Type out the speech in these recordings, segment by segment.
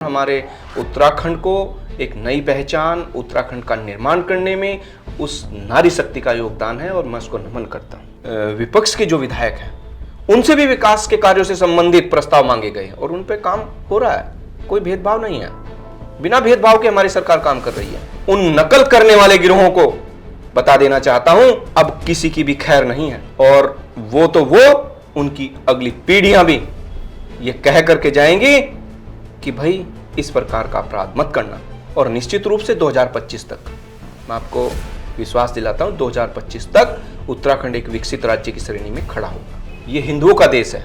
हमारे उत्तराखंड को एक नई पहचान, उत्तराखंड का निर्माण करने में उस नारी शक्ति का योगदान है और मैं उसको नमन करता हूँ। विपक्ष के जो विधायक हैं उनसे भी विकास के कार्यों से संबंधित प्रस्ताव मांगे गए और उन पे काम हो रहा है, कोई भेदभाव नहीं है। बिना भेदभाव के हमारी सरकार काम कर रही है। उन नकल करने वाले गिरोहों को बता देना चाहता हूं, अब किसी की भी खैर नहीं है और वो उनकी अगली पीढ़ियां भी ये कह करके जाएंगी कि भाई इस प्रकार का अपराध मत करना। और निश्चित रूप से 2025 तक मैं आपको विश्वास दिलाता हूं, 2025 तक उत्तराखंड एक विकसित राज्य की श्रेणी में खड़ा होगा। ये हिंदुओं का देश है,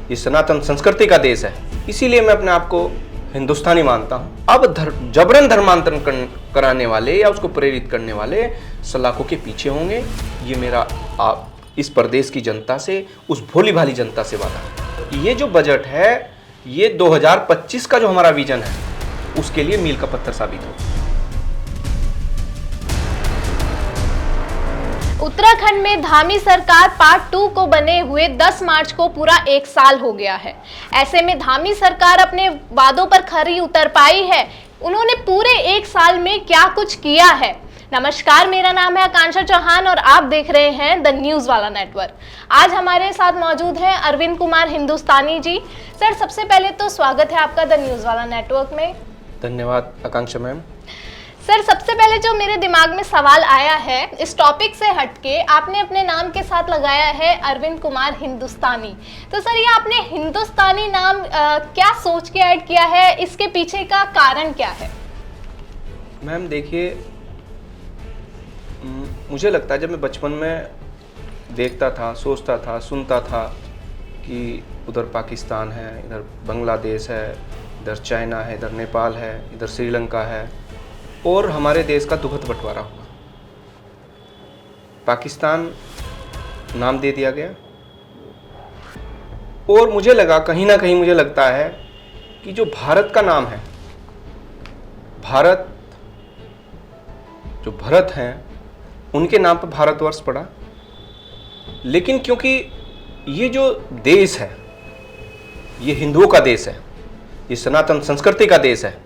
ये सनातन संस्कृति का देश है, इसीलिए मैं अपने आप को हिंदुस्तानी मानता हूं। अब जबरन धर्मांतरण कराने वाले या उसको प्रेरित करने वाले सलाखों के पीछे होंगे। ये मेरा इस प्रदेश की जनता से, उस भोली भाली जनता से वादा है। ये जो बजट है, ये 2025 का जो हमारा विजन है, उसके लिए मील का पत्थर साबित हो। उत्तराखंड में धामी सरकार पार्ट 2 को बने हुए 10 मार्च को पूरा 1 साल हो गया है। ऐसे में धामी सरकार अपने वादों पर खरी उतर पाई है। उन्होंने पूरे 1 साल में क्या कुछ किया है। नमस्कार, मेरा नाम है आकांक्षा चौहान और आप देख रहे हैं द न्यूज वाला नेटवर्क। आज हमारे साथ मौजूद हैं अरविंद कुमार हिंदुस्तानी जी। सर, सबसे पहले तो स्वागत है आपका द न्यूज वाला नेटवर्क में। धन्यवाद आकांक्षा मैम। सर, सबसे पहले जो मेरे दिमाग में सवाल आया है, इस टॉपिक से हटके आपने अपने नाम के साथ लगाया है अरविंद कुमार हिंदुस्तानी। तो सर, ये आपने हिंदुस्तानी नाम क्या सोच के ऐड किया है, इसके पीछे का कारण क्या है? मैम देखिए, मुझे लगता है जब मैं बचपन में देखता था, सोचता था, सुनता था कि उधर पाकिस्तान है, इधर बांग्लादेश है, इधर चाइना है, इधर नेपाल है, इधर श्रीलंका है और हमारे देश का दुखद बंटवारा हुआ। पाकिस्तान नाम दे दिया गया और मुझे लगा, कहीं ना कहीं मुझे लगता है कि जो भारत का नाम है, भारत, जो भरत हैं उनके नाम पर भारतवर्ष पड़ा। लेकिन क्योंकि ये जो देश है, ये हिंदुओं का देश है, ये सनातन संस्कृति का देश है,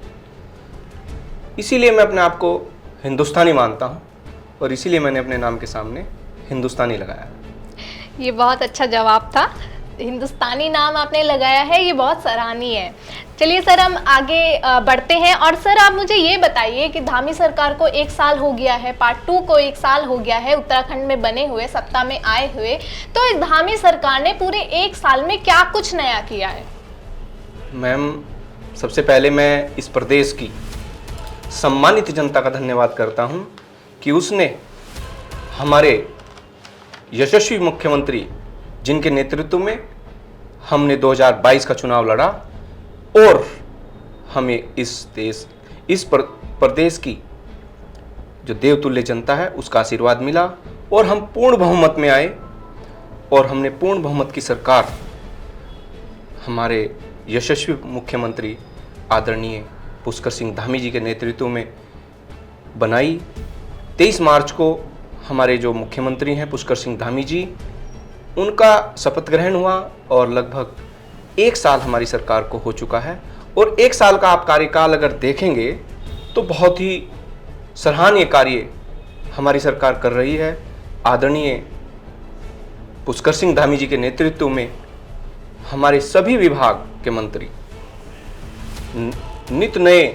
इसीलिए मैं अपने आप को हिंदुस्तानी मानता हूँ और इसीलिए मैंने अपने नाम के सामने हिंदुस्तानी लगाया। ये बहुत अच्छा जवाब था। हिंदुस्तानी नाम आपने लगाया है, ये बहुत सराहनीय है। चलिए सर, हम आगे बढ़ते हैं। और सर, आप मुझे ये बताइए कि धामी सरकार को 1 साल हो गया है, पार्ट 2 को 1 साल हो गया है उत्तराखंड में बने हुए, सत्ता में आए हुए, तो इस धामी सरकार ने पूरे 1 साल में क्या कुछ नया किया है? मैम, सबसे पहले मैं इस प्रदेश की सम्मानित जनता का धन्यवाद करता हूं कि उसने हमारे यशस्वी मुख्यमंत्री, जिनके नेतृत्व में हमने 2022 का चुनाव लड़ा और हमें इस प्रदेश की जो देवतुल्य जनता है उसका आशीर्वाद मिला और हम पूर्ण बहुमत में आए और हमने पूर्ण बहुमत की सरकार हमारे यशस्वी मुख्यमंत्री आदरणीय पुष्कर सिंह धामी जी के नेतृत्व में बनाई। 23 मार्च को हमारे जो मुख्यमंत्री हैं पुष्कर सिंह धामी जी, उनका शपथ ग्रहण हुआ और लगभग 1 साल हमारी सरकार को हो चुका है। और 1 साल का आप कार्यकाल अगर देखेंगे तो बहुत ही सराहनीय कार्य हमारी सरकार कर रही है। आदरणीय पुष्कर सिंह धामी जी के नेतृत्व में हमारे सभी विभाग के मंत्री नित नए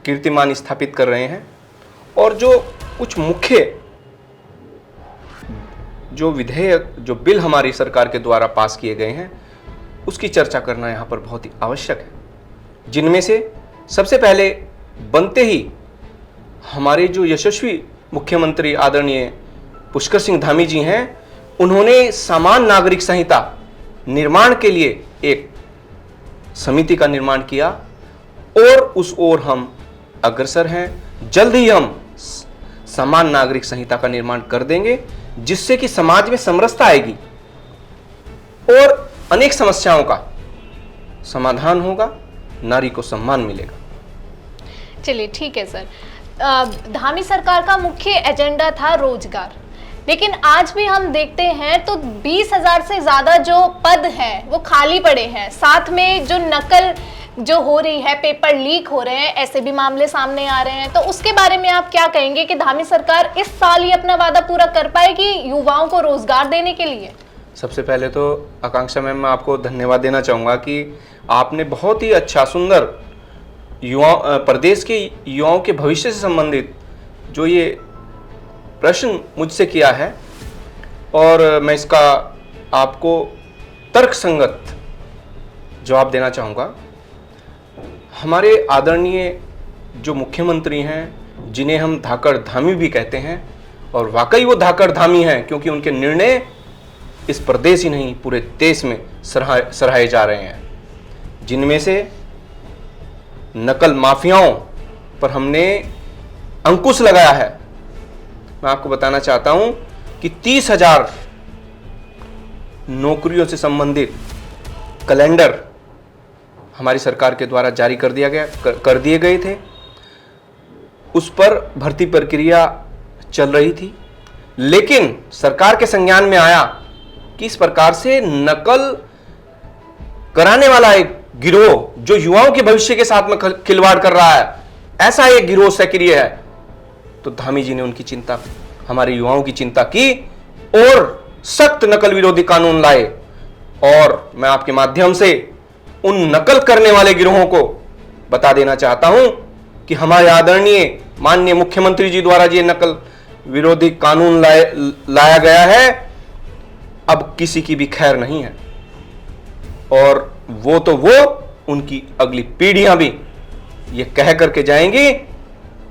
कीर्तिमान स्थापित कर रहे हैं और जो कुछ मुख्य जो विधेयक, जो बिल हमारी सरकार के द्वारा पास किए गए हैं, उसकी चर्चा करना यहाँ पर बहुत ही आवश्यक है। जिनमें से सबसे पहले बनते ही हमारे जो यशस्वी मुख्यमंत्री आदरणीय पुष्कर सिंह धामी जी हैं, उन्होंने समान नागरिक संहिता निर्माण के लिए एक समिति का निर्माण किया और उस ओर हम अग्रसर हैं। जल्द ही हम समान नागरिक संहिता का निर्माण कर देंगे, जिससे कि समाज में समरसता आएगी और अनेक समस्याओं का समाधान होगा, नारी को सम्मान मिलेगा। चलिए ठीक है सर। धामी सरकार का मुख्य एजेंडा था रोजगार, लेकिन आज भी हम देखते हैं तो 20,000 से ज्यादा जो पद हैं वो खाली पड़े हैं। साथ में जो नकल जो हो रही है, पेपर लीक हो रहे हैं, ऐसे भी मामले सामने आ रहे हैं, तो उसके बारे में आप क्या कहेंगे कि धामी सरकार इस साल ही अपना वादा पूरा कर पाएगी युवाओं को रोजगार देने के लिए? सबसे पहले तो आकांक्षा मैम, मैं आपको धन्यवाद देना चाहूँगा कि आपने बहुत ही अच्छा सुंदर प्रदेश के युवाओं के भविष्य से संबंधित जो ये प्रश्न मुझसे किया है, और मैं इसका आपको तर्कसंगत जवाब देना चाहूँगा। हमारे आदरणीय जो मुख्यमंत्री हैं, जिन्हें हम धाकड़ धामी भी कहते हैं, और वाकई वो धाकड़ धामी हैं, क्योंकि उनके निर्णय इस प्रदेश ही नहीं पूरे देश में सराहे जा रहे हैं, जिनमें से नकल माफियाओं पर हमने अंकुश लगाया है। मैं आपको बताना चाहता हूं कि 30,000 नौकरियों से संबंधित कैलेंडर हमारी सरकार के द्वारा जारी कर दिए गए थे। उस पर भर्ती प्रक्रिया चल रही थी, लेकिन सरकार के संज्ञान में आया कि इस प्रकार से नकल कराने वाला एक गिरोह जो युवाओं के भविष्य के साथ में खिलवाड़ कर रहा है, ऐसा एक गिरोह सक्रिय है। तो धामी जी ने उनकी चिंता, हमारे युवाओं की चिंता की और सख्त नकल विरोधी कानून लाए। और मैं आपके माध्यम से उन नकल करने वाले गिरोहों को बता देना चाहता हूं कि हमारे आदरणीय माननीय मुख्यमंत्री जी द्वारा ये नकल विरोधी कानून लाया गया है, अब किसी की भी खैर नहीं है। और वो उनकी अगली पीढ़ियां भी ये कह करके जाएंगी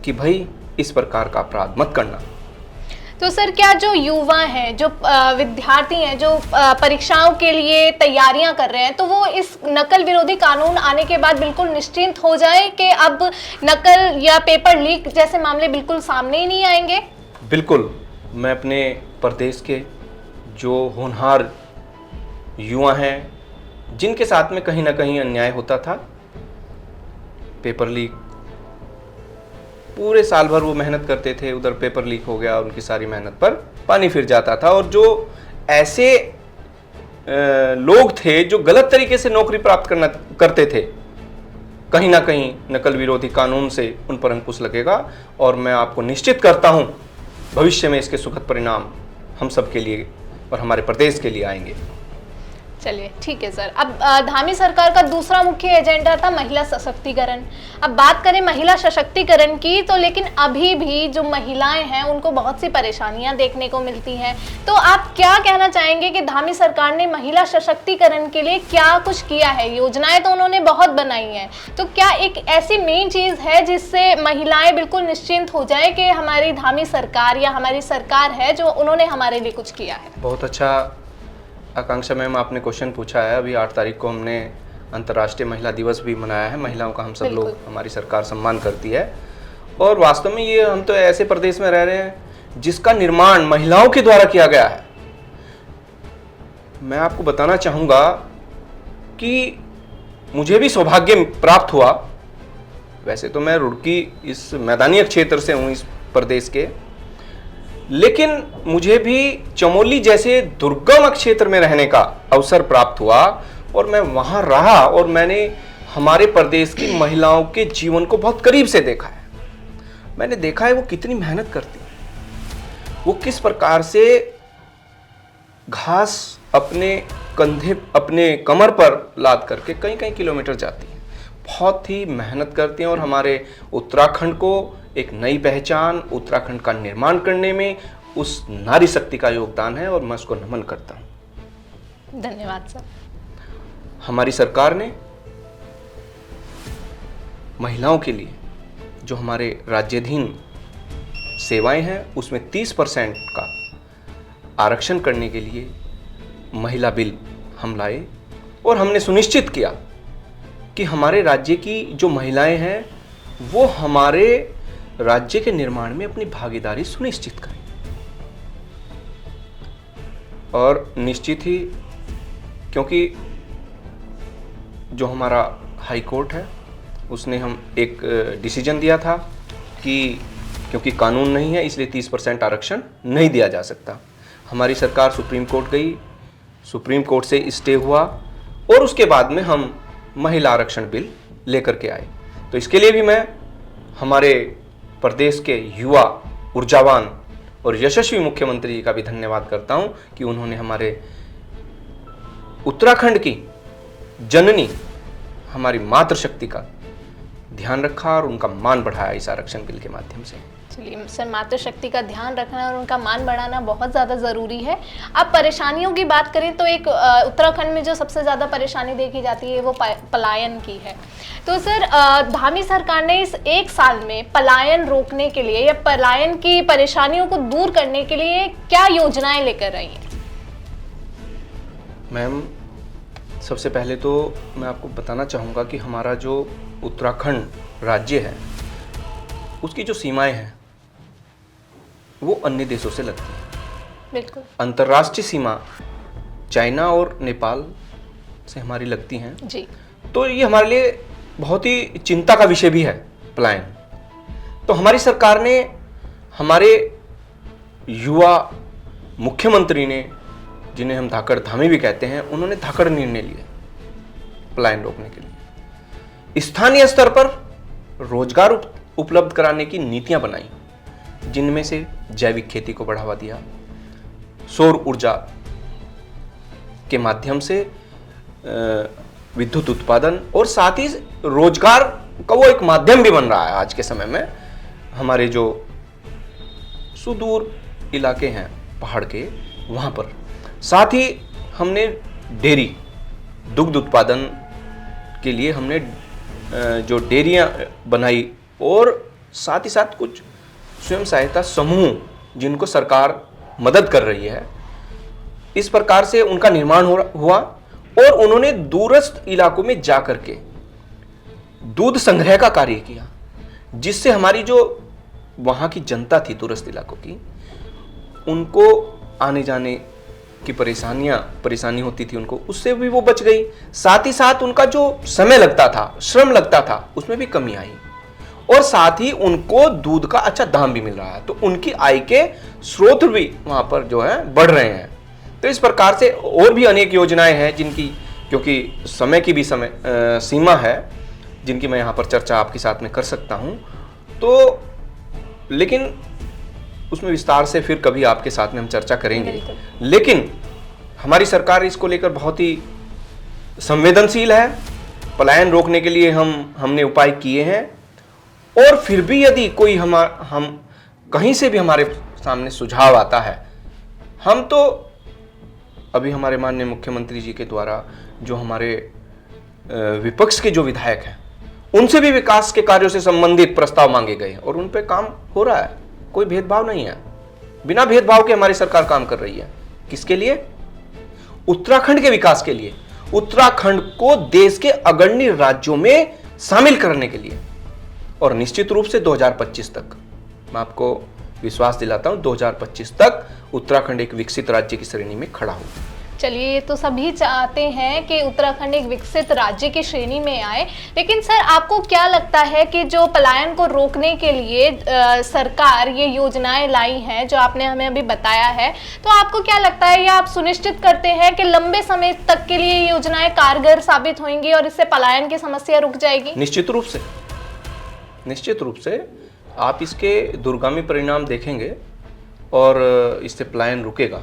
कि भाई इस प्रकार का अपराध मत करना। तो सर, क्या जो युवा हैं, जो विद्यार्थी हैं, जो परीक्षाओं के लिए तैयारियां कर रहे हैं, तो वो इस नकल विरोधी कानून आने के बाद बिल्कुल निश्चिंत हो जाए कि अब नकल या पेपर लीक जैसे मामले बिल्कुल सामने ही नहीं आएंगे? बिल्कुल। मैं अपने प्रदेश के जो होनहार युवा हैं, जिनके साथ में कहीं ना कहीं अन्याय होता था, पेपर लीक, पूरे साल भर वो मेहनत करते थे, उधर पेपर लीक हो गया, उनकी सारी मेहनत पर पानी फिर जाता था। और जो ऐसे लोग थे जो गलत तरीके से नौकरी प्राप्त करते थे, कहीं ना कहीं नकल विरोधी कानून से उन पर अंकुश लगेगा। और मैं आपको निश्चित करता हूं भविष्य में इसके सुखद परिणाम हम सब के लिए और हमारे प्रदेश के लिए आएंगे। चलिए, ठीक है सर। अब धामी सरकार का दूसरा मुख्य एजेंडा था महिला सशक्तिकरण। अब बात करें महिला सशक्तिकरण की, तो लेकिन अभी भी जो महिलाएं हैं उनको बहुत सी परेशानियां देखने को मिलती हैं। तो आप क्या कहना चाहेंगे कि धामी सरकार ने महिला सशक्तिकरण के लिए क्या कुछ किया है? योजनाएं तो उन्होंने बहुत बनाई हैं, तो क्या एक ऐसी मेन चीज है जिससे महिलाएं बिल्कुल निश्चिंत हो जाए कि हमारी धामी सरकार या हमारी सरकार है जो उन्होंने हमारे लिए कुछ किया है? बहुत अच्छा आकांक्षा मैम, आपने क्वेश्चन पूछा है। अभी 8 तारीख को हमने अंतर्राष्ट्रीय महिला दिवस भी मनाया है। महिलाओं का हम सब लोग, हमारी सरकार सम्मान करती है। और वास्तव में ये हम तो ऐसे प्रदेश में रह रहे हैं जिसका निर्माण महिलाओं के द्वारा किया गया है। मैं आपको बताना चाहूँगा कि मुझे भी सौभाग्य प्राप्त हुआ। वैसे तो मैं रुड़की इस मैदानी क्षेत्र से हूँ, इस प्रदेश के, लेकिन मुझे भी चमोली जैसे दुर्गम क्षेत्र में रहने का अवसर प्राप्त हुआ और मैं वहां रहा और मैंने हमारे प्रदेश की महिलाओं के जीवन को बहुत करीब से देखा है। मैंने देखा है वो कितनी मेहनत करती हैं, वो किस प्रकार से घास अपने कंधे, अपने कमर पर लाद करके कई कई किलोमीटर जाती हैं, बहुत ही मेहनत करती हैं। और हमारे उत्तराखंड को एक नई पहचान, उत्तराखंड का निर्माण करने में उस नारी शक्ति का योगदान है और मैं उसको नमन करता हूं। धन्यवाद सर। हमारी सरकार ने महिलाओं के लिए जो हमारे राज्याधीन सेवाएं हैं उसमें 30% का आरक्षण करने के लिए महिला बिल हम लाए और हमने सुनिश्चित किया कि हमारे राज्य की जो महिलाएं हैं वो हमारे राज्य के निर्माण में अपनी भागीदारी सुनिश्चित करें। और निश्चित ही, क्योंकि जो हमारा हाई कोर्ट है उसने हम एक डिसीजन दिया था कि क्योंकि कानून नहीं है इसलिए 30% आरक्षण नहीं दिया जा सकता। हमारी सरकार सुप्रीम कोर्ट गई, सुप्रीम कोर्ट से स्टे हुआ और उसके बाद में हम महिला आरक्षण बिल लेकर के आए। तो इसके लिए भी मैं हमारे प्रदेश के युवा, ऊर्जावान और यशस्वी मुख्यमंत्री जी का भी धन्यवाद करता हूं कि उन्होंने हमारे उत्तराखंड की जननी, हमारी मातृशक्ति का ध्यान रखा और उनका मान बढ़ाया इस आरक्षण बिल के माध्यम से। चलिए सर, मातृशक्ति का ध्यान रखना और उनका मान बढ़ाना बहुत ज़्यादा ज़रूरी है। अब परेशानियों की बात करें तो एक उत्तराखंड में जो सबसे ज़्यादा परेशानी देखी जाती है वो पलायन की है। तो सर, धामी सरकार ने इस एक साल में पलायन रोकने के लिए या पलायन की परेशानियों को दूर करने के लिए क्या योजनाएं लेकर आई हैं? मैम, सबसे पहले तो मैं आपको बताना चाहूँगा कि हमारा जो उत्तराखंड राज्य है उसकी जो सीमाएं हैं वो अन्य देशों से लगती हैं। बिल्कुल। अंतर्राष्ट्रीय सीमा चाइना और नेपाल से हमारी लगती हैं जी। तो ये हमारे लिए बहुत ही चिंता का विषय भी है पलायन। तो हमारी सरकार ने, हमारे युवा मुख्यमंत्री ने, जिन्हें हम धाकड़ धामी भी कहते हैं, उन्होंने धाकड़ निर्णय लिए पलायन रोकने के लिए। स्थानीय स्तर पर रोजगार उपलब्ध कराने की नीतियां बनाई, जिनमें से जैविक खेती को बढ़ावा दिया, सौर ऊर्जा के माध्यम से विद्युत उत्पादन, और साथ ही रोजगार का वो एक माध्यम भी बन रहा है आज के समय में। हमारे जो सुदूर इलाके हैं पहाड़ के, वहां पर साथ ही हमने डेयरी, दुग्ध उत्पादन के लिए हमने जो डेयरियां बनाई, और साथ ही साथ कुछ स्वयं सहायता समूह जिनको सरकार मदद कर रही है, इस प्रकार से उनका निर्माण हुआ। और उन्होंने दूरस्थ इलाकों में जाकर के दूध संग्रह का कार्य किया, जिससे हमारी जो वहां की जनता थी दूरस्थ इलाकों की, उनको आने जाने की परेशानी होती थी उनको, उससे भी वो बच गई। साथ ही साथ उनका जो समय लगता था, श्रम लगता था, उसमें भी कमी आई, और साथ ही उनको दूध का अच्छा दाम भी मिल रहा है। तो उनकी आय के स्रोत भी वहां पर जो है बढ़ रहे हैं। तो इस प्रकार से और भी अनेक योजनाएं हैं जिनकी, क्योंकि समय की भी सीमा है, जिनकी मैं यहाँ पर चर्चा आपके साथ में कर सकता हूँ, तो लेकिन उसमें विस्तार से फिर कभी आपके साथ में हम चर्चा करेंगे। लेकिन हमारी सरकार इसको लेकर बहुत ही संवेदनशील है। पलायन रोकने के लिए हमने उपाय किए हैं, और फिर भी यदि कोई हम कहीं से भी हमारे सामने सुझाव आता है, हम तो अभी हमारे माननीय मुख्यमंत्री जी के द्वारा जो हमारे विपक्ष के जो विधायक हैं, उनसे भी विकास के कार्यों से संबंधित प्रस्ताव मांगे गए हैं, और उन पे काम हो रहा है। कोई भेदभाव नहीं है, बिना भेदभाव के हमारी सरकार काम कर रही है। किसके लिए? उत्तराखंड के विकास के लिए, उत्तराखंड को देश के अग्रणी राज्यों में शामिल करने के लिए, और निश्चित रूप से 2025 तक, मैं आपको विश्वास दिलाता हूं, 2025 तक उत्तराखंड एक विकसित राज्य की श्रेणी में खड़ा हो। चलिए, तो सभी चाहते हैं कि उत्तराखंड एक विकसित राज्य की श्रेणी में आए, लेकिन सर आपको क्या लगता है कि जो पलायन को रोकने के लिए सरकार ये योजनाएं लाई हैं जो आपने हमें अभी बताया है, तो आपको क्या लगता है, या आप सुनिश्चित करते हैं कि लंबे समय तक के लिए ये योजनाएं कारगर साबित होंगी और इससे पलायन की समस्या रुक जाएगी? निश्चित रूप से आप इसके दूरगामी परिणाम देखेंगे और इससे पलायन रुकेगा।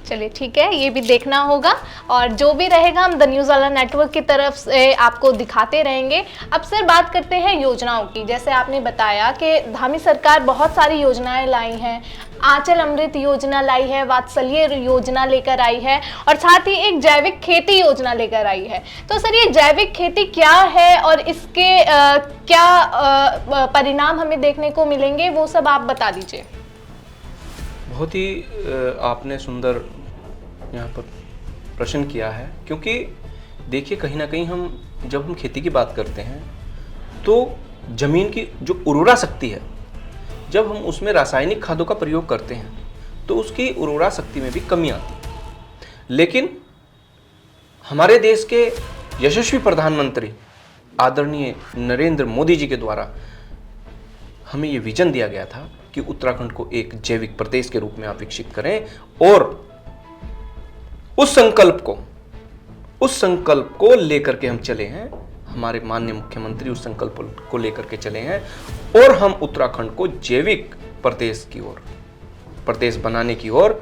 चलिए ठीक है, ये भी देखना होगा, और जो भी रहेगा हम द न्यूज़ वाला नेटवर्क की तरफ से आपको दिखाते रहेंगे। अब सर बात करते हैं योजनाओं की। जैसे आपने बताया कि धामी सरकार बहुत सारी योजनाएं लाई हैं, आंचल अमृत योजना लाई है, वात्सल्य योजना लेकर आई है, और साथ ही एक जैविक खेती योजना लेकर आई है। तो सर ये जैविक खेती क्या है और इसके क्या परिणाम हमें देखने को मिलेंगे, वो सब आप बता दीजिए। बहुत ही आपने सुंदर यहाँ पर प्रश्न किया है, क्योंकि देखिए कहीं ना कहीं जब हम खेती की बात करते हैं तो जमीन की जो उर्वरा शक्ति है, जब हम उसमें रासायनिक खादों का प्रयोग करते हैं तो उसकी उर्वरा शक्ति में भी कमी आती है। लेकिन हमारे देश के यशस्वी प्रधानमंत्री आदरणीय नरेंद्र मोदी जी के द्वारा हमें ये विजन दिया गया था कि उत्तराखंड को एक जैविक प्रदेश के रूप में आप विकसित करें, और उस संकल्प को उस संकल्प को लेकर के हम चले हैं, हमारे माननीय मुख्यमंत्री उस संकल्प को लेकर के चले हैं और हम उत्तराखंड को जैविक प्रदेश की ओर, प्रदेश बनाने की ओर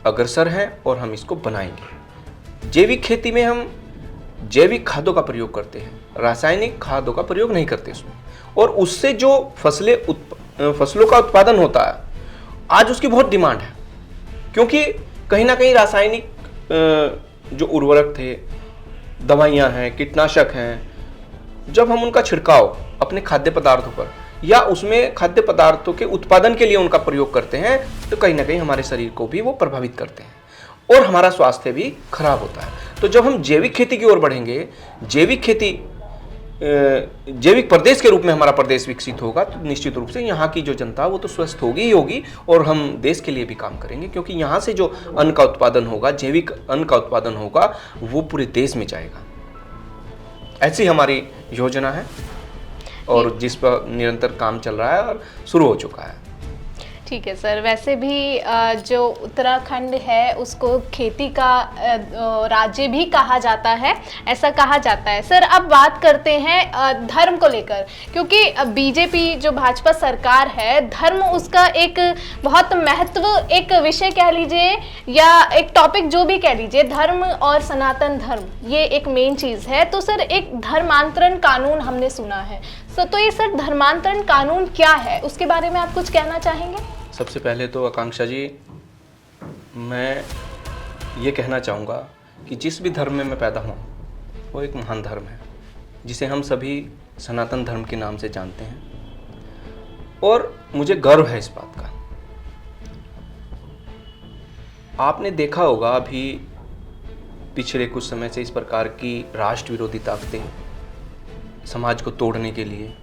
अग्रसर हैं और हम इसको बनाएंगे। जैविक खेती में हम जैविक खादों का प्रयोग करते हैं, रासायनिक खादों का प्रयोग नहीं करते उसमें, और उससे जो फसलों का उत्पादन होता है आज उसकी बहुत डिमांड है, क्योंकि कहीं ना कहीं रासायनिक जो उर्वरक थे, दवाइयाँ हैं, कीटनाशक हैं, जब हम उनका छिड़काव अपने खाद्य पदार्थों पर या उसमें खाद्य पदार्थों के उत्पादन के लिए उनका प्रयोग करते हैं तो कहीं ना कहीं हमारे शरीर को भी वो प्रभावित करते हैं और हमारा स्वास्थ्य भी खराब होता है। तो जब हम जैविक खेती की ओर बढ़ेंगे, जैविक खेती जैविक प्रदेश के रूप में हमारा प्रदेश विकसित होगा, तो निश्चित रूप से यहाँ की जो जनता वो तो स्वस्थ होगी ही होगी और हम देश के लिए भी काम करेंगे, क्योंकि यहाँ से जो अन्न का उत्पादन होगा, जैविक अन्न का उत्पादन होगा, वो पूरे देश में जाएगा। ऐसी हमारी योजना है और जिस पर निरंतर काम चल रहा है और शुरू हो चुका है। ठीक है सर, वैसे भी जो उत्तराखंड है उसको खेती का राज्य भी कहा जाता है, ऐसा कहा जाता है। सर अब बात करते हैं धर्म को लेकर, क्योंकि बीजेपी जो भाजपा सरकार है, धर्म उसका एक बहुत महत्व, एक विषय कह लीजिए या एक टॉपिक जो भी कह लीजिए, धर्म और सनातन धर्म ये एक मेन चीज़ है। तो सर एक धर्मांतरण कानून हमने सुना है सर, तो ये सर धर्मांतरण कानून क्या है, उसके बारे में आप कुछ कहना चाहेंगे? सबसे पहले तो आकांक्षा जी, मैं ये कहना चाहूँगा कि जिस भी धर्म में मैं पैदा हुआ वो एक महान धर्म है जिसे हम सभी सनातन धर्म के नाम से जानते हैं, और मुझे गर्व है इस बात का। आपने देखा होगा अभी पिछले कुछ समय से इस प्रकार की राष्ट्र विरोधी ताकतें समाज को तोड़ने के लिए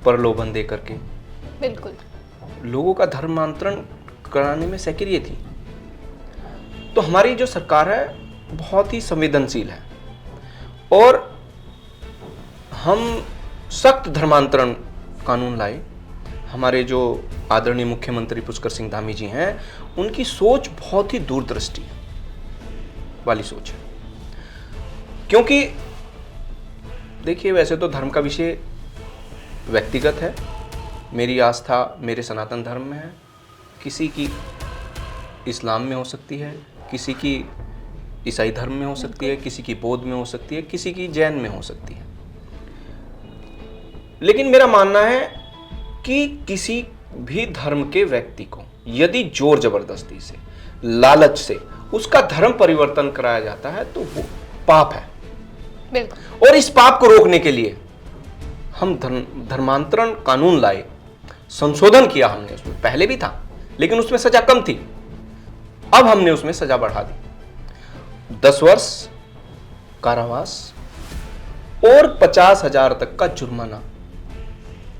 प्रलोभन दे करके बिल्कुल लोगों का धर्मांतरण कराने में सक्रिय थी। तो हमारी जो सरकार है बहुत ही संवेदनशील है और हम सख्त धर्मांतरण कानून लाए। हमारे जो आदरणीय मुख्यमंत्री पुष्कर सिंह धामी जी हैं, उनकी सोच बहुत ही दूरदृष्टि वाली सोच है, क्योंकि देखिए वैसे तो धर्म का विषय व्यक्तिगत है, मेरी आस्था मेरे सनातन धर्म में है, किसी की इस्लाम में हो सकती है, किसी की ईसाई धर्म में हो सकती है, किसी की बौद्ध में हो सकती है, किसी की जैन में हो सकती है। लेकिन मेरा मानना है कि किसी भी धर्म के व्यक्ति को यदि जोर जबरदस्ती से, लालच से उसका धर्म परिवर्तन कराया जाता है तो वो पाप है। बिल्कुल। और इस पाप को रोकने के लिए हम धर्मांतरण कानून लाए, संशोधन किया हमने। उसमें पहले भी था लेकिन उसमें सजा कम थी, अब हमने उसमें सजा बढ़ा दी। 10 वर्ष कारावास और 50,000 तक का जुर्माना,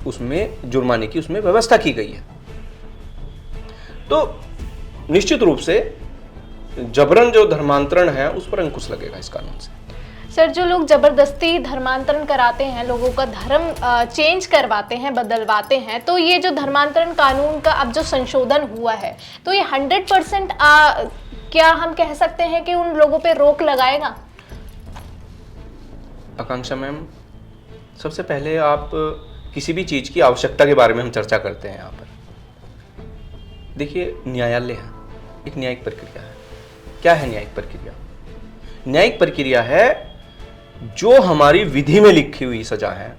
उसमें जुर्माने की उसमें व्यवस्था की गई है। तो निश्चित रूप से जबरन जो धर्मांतरण है उस पर अंकुश लगेगा इस कानून से। सर जो लोग जबरदस्ती धर्मांतरण कराते हैं, लोगों का धर्म चेंज करवाते हैं, बदलवाते हैं, तो ये जो धर्मांतरण कानून का अब जो संशोधन हुआ है तो ये 100% क्या हम कह सकते हैं कि उन लोगों पे रोक लगाएगा? आकांक्षा मैम, सबसे पहले आप किसी भी चीज़ की आवश्यकता के बारे में हम चर्चा करते हैं यहाँ पर। देखिए न्यायालय है, एक न्यायिक प्रक्रिया है। क्या है न्यायिक प्रक्रिया? न्यायिक प्रक्रिया है जो हमारी विधि में लिखी हुई सजा है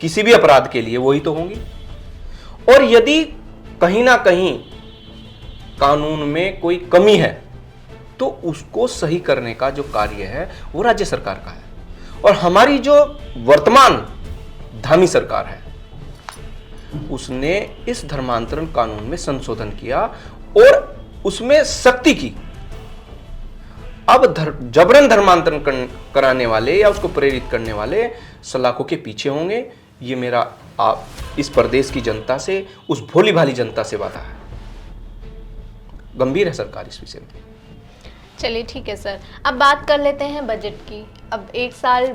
किसी भी अपराध के लिए वही तो होंगी, और यदि कहीं ना कहीं कानून में कोई कमी है तो उसको सही करने का जो कार्य है वो राज्य सरकार का है। और हमारी जो वर्तमान धामी सरकार है उसने इस धर्मांतरण कानून में संशोधन किया और उसमें सख्ती की। अब जबरन धर्मांतरण कराने वाले या उसको प्रेरित करने वाले सलाखों के पीछे होंगे। ये मेरा इस प्रदेश की जनता से, उस भोली भाली जनता से वादा है। गंभीर है सरकार इस विषय में। चलिए ठीक है सर, अब बात कर लेते हैं बजट की। अब एक साल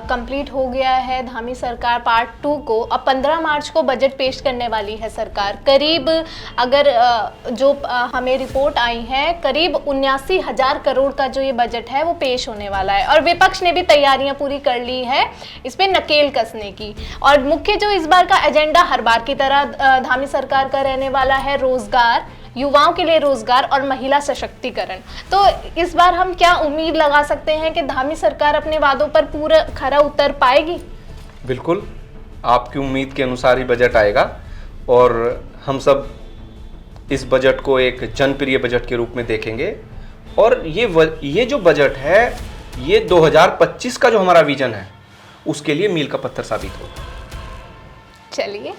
कंप्लीट हो गया है धामी सरकार पार्ट 2 को। अब 15 मार्च को बजट पेश करने वाली है सरकार। करीब अगर हमें रिपोर्ट आई है, करीब 79,000 करोड़ का जो ये बजट है वो पेश होने वाला है। और विपक्ष ने भी तैयारियां पूरी कर ली है इस पे नकेल कसने की। और मुख्य जो इस बार का एजेंडा हर बार की तरह धामी सरकार का रहने वाला है रोजगार, युवाओं के लिए रोजगार और महिला सशक्तिकरण। तो इस बार हम क्या उम्मीद लगा सकते हैं कि धामी सरकार अपने वादों पर पूरा खरा उतर पाएगी? बिल्कुल, आपकी उम्मीद के अनुसार ही बजट आएगा और हम सब इस बजट को एक जनप्रिय बजट के रूप में देखेंगे। और ये जो बजट है, ये 2025 का जो हमारा विजन है उसके लिए मील का पत्थर साबित होगा। चलिए,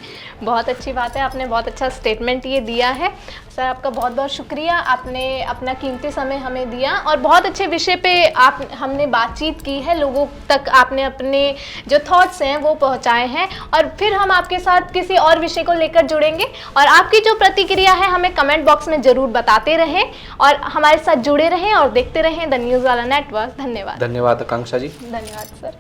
बहुत अच्छी बात है, आपने बहुत अच्छा स्टेटमेंट ये दिया है सर। आपका बहुत बहुत शुक्रिया, आपने अपना कीमती समय हमें दिया और बहुत अच्छे विषय पे हमने बातचीत की है, लोगों तक आपने अपने जो थॉट्स हैं वो पहुंचाए हैं। और फिर हम आपके साथ किसी और विषय को लेकर जुड़ेंगे और आपकी जो प्रतिक्रिया है हमें कमेंट बॉक्स में ज़रूर बताते रहें और हमारे साथ जुड़े रहें और देखते रहें द न्यूज़ वाला नेटवर्क। धन्यवाद। धन्यवाद आकांक्षा जी। धन्यवाद सर।